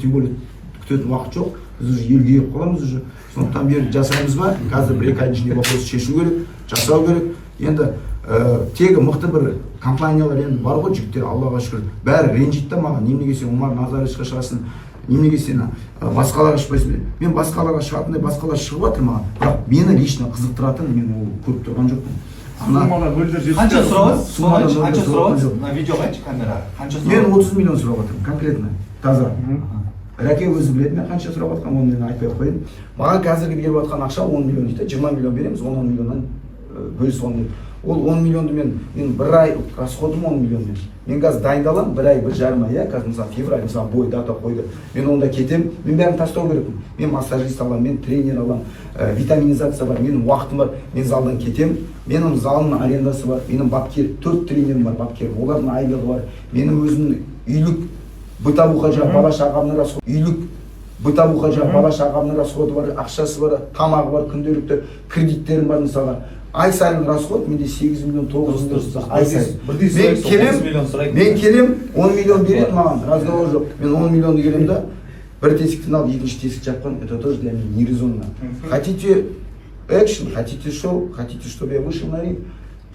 Тем более күтетін уақыт жоқ, біз уже елге келіп қаламыз уже. Сондықтан бері жасаймыз ба, қазір бір екі айдың ішінде вопросты шешу керек, жасау керек. Енді тегі мықты бір компаниялар енді бар ғой, жігіттер, Аллаға шүкір. Бәрі ренжиді да маған, неменеге сен Умар Назаровичқа шығасың, неменеге сен басқаларға шықпайсың. Мен басқаларға шығатындай басқалар шығып жатыр маған, бірақ мені лично қызықтыратын мен ол көріп тұрған жоқпын. Қанша сұрауыз? На видеоға айтшы камера. Мен 30 миллион сұрап жатырмын, конкретно, таза. Рәке өзі біледі, мен қанша сұрап жатқан, оны мен айтпай қойын. Маған қазіргі беріп жатқан ақша 10 миллион дейді, 20 миллион береміз, 10 миллионнан бөліс 10 миллион. Ол 10 миллионды мен бір ай расходым 10 миллион мен. Мен қазір дайындалам, бір ай, бір жарым ай, қазір мысалы февраль, мысалы бой, дата қойды. Мен онда кетем, мен бәрін тастау керекпін. Мен массажист аламын, мен тренер аламын, витаминизация бар, менің уақытым бар, мен залдан кетем. Менің залымның арендасы бар, менің бапкер, 4 тренерім бар, бапкер, олардың айлығы бар. Менің өзімнің үйлік бытовуха жағы бала шағамның расходы, үйлік бытовуха жағы бала шағамның расходы бар, ақшасы бар, тамағы бар, күнделікті кредиттерім бар мысалға. Ай сайын расход менде 8 миллион 900 ай сайын. Мен келем 10 миллион береді маған, разговор жоқ. Мен 10 миллионды келем да, бір тесіктен алып, екінші тесік жапқан, это тоже для меня нерезонно. Хотите экшен, хотите шоу, хотите, чтобы я вышел на ринг?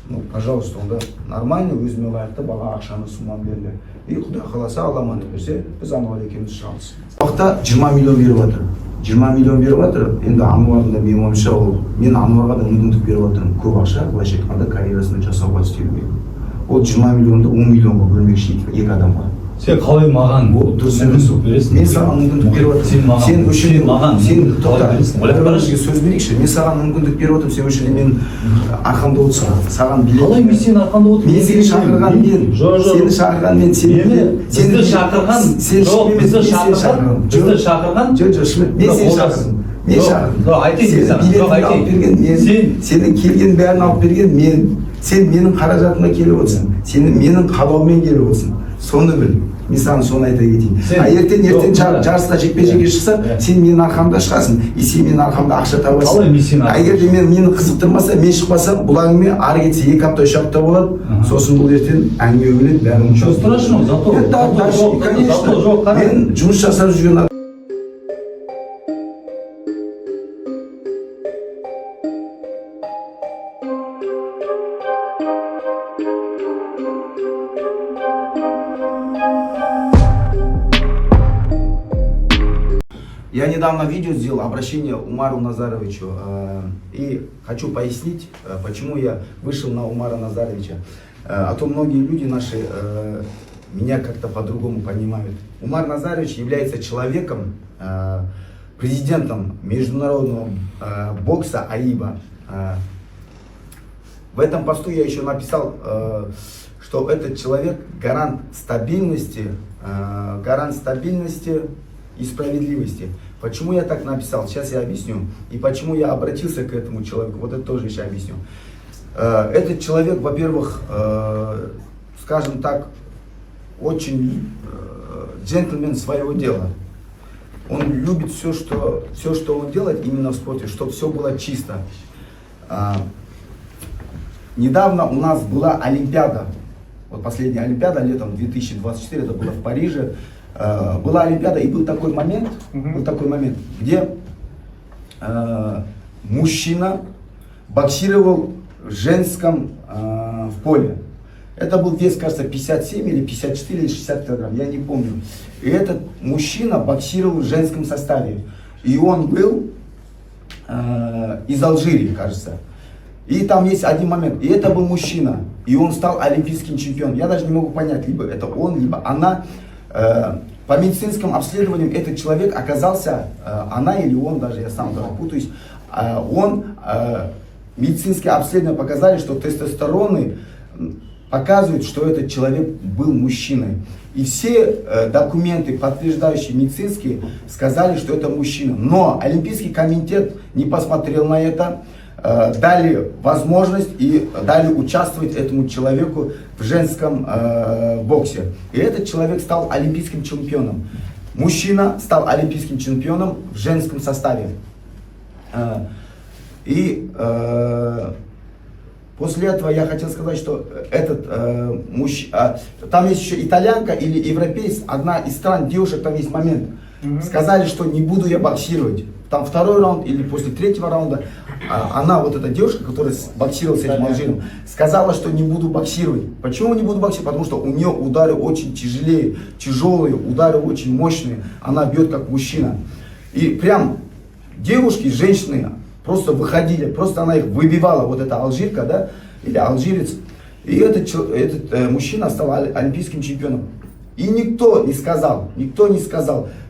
Ну, пожалуйста, онда нормально, өзіме лайықты баға ақшаны сумманы берді. И құдай қаласа, Алла амандық берсе, біз Ануар екеуміз шығамыз. Уақытта 20 миллион беріп жатыр. 20 миллион беріп жатыр. Енді Ануардың да менің ойымша ол, мен Ануарға да мүмкіндік беріп жатырмын. Көп ақша, былайша айтқанда карьерасында жасауға істеуге. Ол 20 миллионды 10 миллионға бөлмекші екі адамға. Сен қалай маған мүмкіндік бересің? Мен саған мүмкіндік беріп отырмын. Сен үшін маған сөз берейікші. Мен саған мүмкіндік беріп отырмын. Сен үшін мен арқамда отырсың. Саған билет. Қалай мен сен арқамда отырмын? Мен сені шақырған мен. Сені шақырған мен. Бізді шақырған. Бізді шақырған. Мен сені шақырдым. Мен шақырдым. Айтайын. Сенің келген бәрін алып берген мен. Сен менің қаражатыма келіп отырсың. Сен менің қалауыммен келіп отырсың. Соны біл. Мен саған соны айта кетейін. Ертең жарыста жекпе-жекке шықса, сен менің арқамда шығасың. И сен менің арқамда ақша табасың. Егер де мені қызықтырмаса, мен шықпасам, бұл әңгіме ары кетсе 2 апта 3 апта болады. Сосын бұл ертең әңгіме өледі, бәрі ұмытылады. Страшно, зато. Мен жұмыс жасап жүрген Я недавно видео сделал обращение Умару Назаровичу и хочу пояснить, почему я вышел на Умара Назаровича. А то многие люди наши меня как-то по-другому понимают. Умар Назарович является человеком, президентом международного бокса АИБа. В этом посту я еще написал, что этот человек гарант стабильности и справедливости. Почему я так написал? Сейчас я объясню. И почему я обратился к этому человеку. Вот это тоже еще объясню. Этот человек, во-первых, скажем так, очень джентльмен своего дела. Он любит все, что он делает именно в спорте, чтобы все было чисто. Недавно у нас была Олимпиада. Вот последняя Олимпиада летом 2024, это было в Париже. Была Олимпиада, и был такой момент, где мужчина боксировал в женском в поле. Это был вес, кажется, 57 или 54 или 60 килограмм, я не помню. И этот мужчина боксировал в женском составе. И он был из Алжира, кажется. И там есть один момент, и это был мужчина, и он стал олимпийским чемпионом. Я даже не могу понять, либо это он, либо она. По медицинским обследованиям этот человек оказался, она или он, даже я сам путаюсь, медицинские обследования показали, что тестостероны показывают, что этот человек был мужчиной. И все документы, подтверждающие медицинские, сказали, что это мужчина. Но Олимпийский комитет не посмотрел на это, дали возможность и дали участвовать этому человеку в женском боксе. И этот человек стал олимпийским чемпионом. Мужчина стал олимпийским чемпионом в женском составе. И после этого я хотел сказать, что этот там есть еще итальянка или европеец, одна из стран девушек, там есть момент. Сказали, что не буду я боксировать. Там второй раунд или после третьего раунда она, вот эта девушка, которая боксировала с этим алжиром, сказала, что не буду боксировать. Почему не буду боксировать? Потому что у нее удары очень тяжелые, удары очень мощные. Она бьет как мужчина. И прям девушки, женщины просто выходили, просто она их выбивала, вот эта алжирка, да, или алжирец. И этот мужчина стал олимпийским чемпионом. И никто не сказал,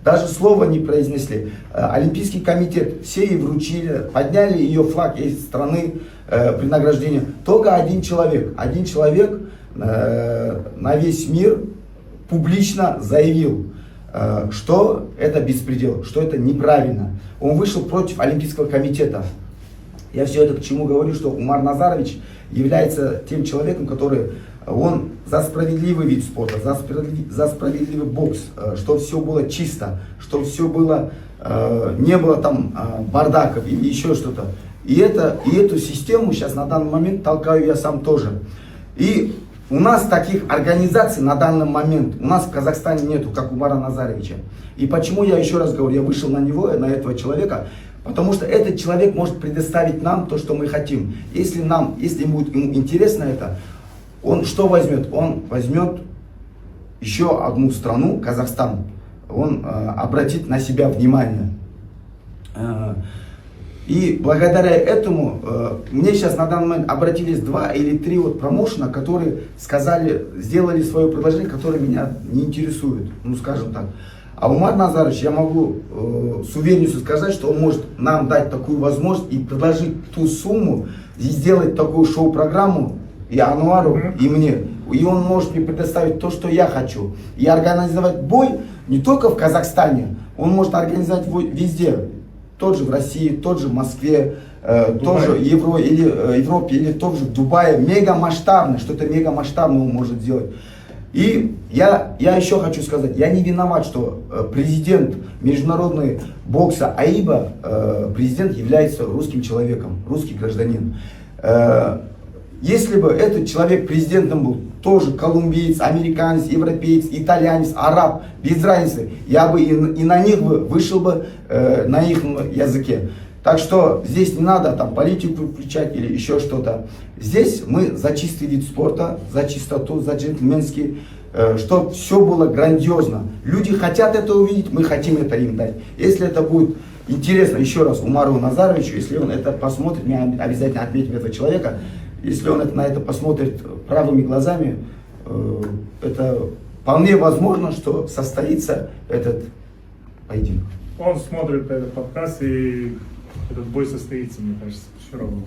даже слова не произнесли. Олимпийский комитет, все ей вручили, подняли ее флаг из страны при награждении. Только один человек на весь мир публично заявил, что это беспредел, что это неправильно. Он вышел против Олимпийского комитета. Я все это к чему говорю, что Умар Назарович является тем человеком, который он за справедливый вид спорта, за справедливый бокс, что все было чисто, что все было, не было там бардаков или еще что-то. И эту систему сейчас на данный момент толкаю я сам тоже. И у нас таких организаций на данный момент, у нас в Казахстане нету, как у Умара Назаровича. И почему я еще раз говорю, я вышел на него, на этого человека, потому что этот человек может предоставить нам то, что мы хотим. Если ему интересно это, он что возьмет? Он возьмет еще одну страну, Казахстан, он обратит на себя внимание. И благодаря этому мне сейчас на данный момент обратились 2 или 3 вот промоушена, которые сделали свое предложение, которое меня не интересует, ну скажем так. А Умар Назарович, я могу с уверенностью сказать, что он может нам дать такую возможность и предложить ту сумму, и сделать такую шоу-программу и Ануару, и мне. И он может мне предоставить то, что я хочу. И организовать бой не только в Казахстане, он может организовать везде. Тот же в России, тот же в Москве, тот же в Европе, или тот же в Дубае. Мега масштабно, что-то мега масштабное он может сделать. И я еще хочу сказать, я не виноват, что президент международной бокса АИБа, президент является русским человеком, русский гражданин. Если бы этот человек президентом был тоже колумбиец, американец, европеец, итальянец, араб, без разницы, я бы и на них вышел бы на их языке. Так что здесь не надо там политику включать или еще что-то. Здесь мы за чистый вид спорта, за чистоту, за джентльменский, чтобы все было грандиозно. Люди хотят это увидеть, мы хотим это им дать. Если это будет интересно, еще раз, Умару Назаровичу, если он это посмотрит, мне обязательно отметим этого человека, если он на это посмотрит правыми глазами, это вполне возможно, что состоится этот поединок. Он смотрит этот подкаст, и этот бой состоится, мне кажется, все равно.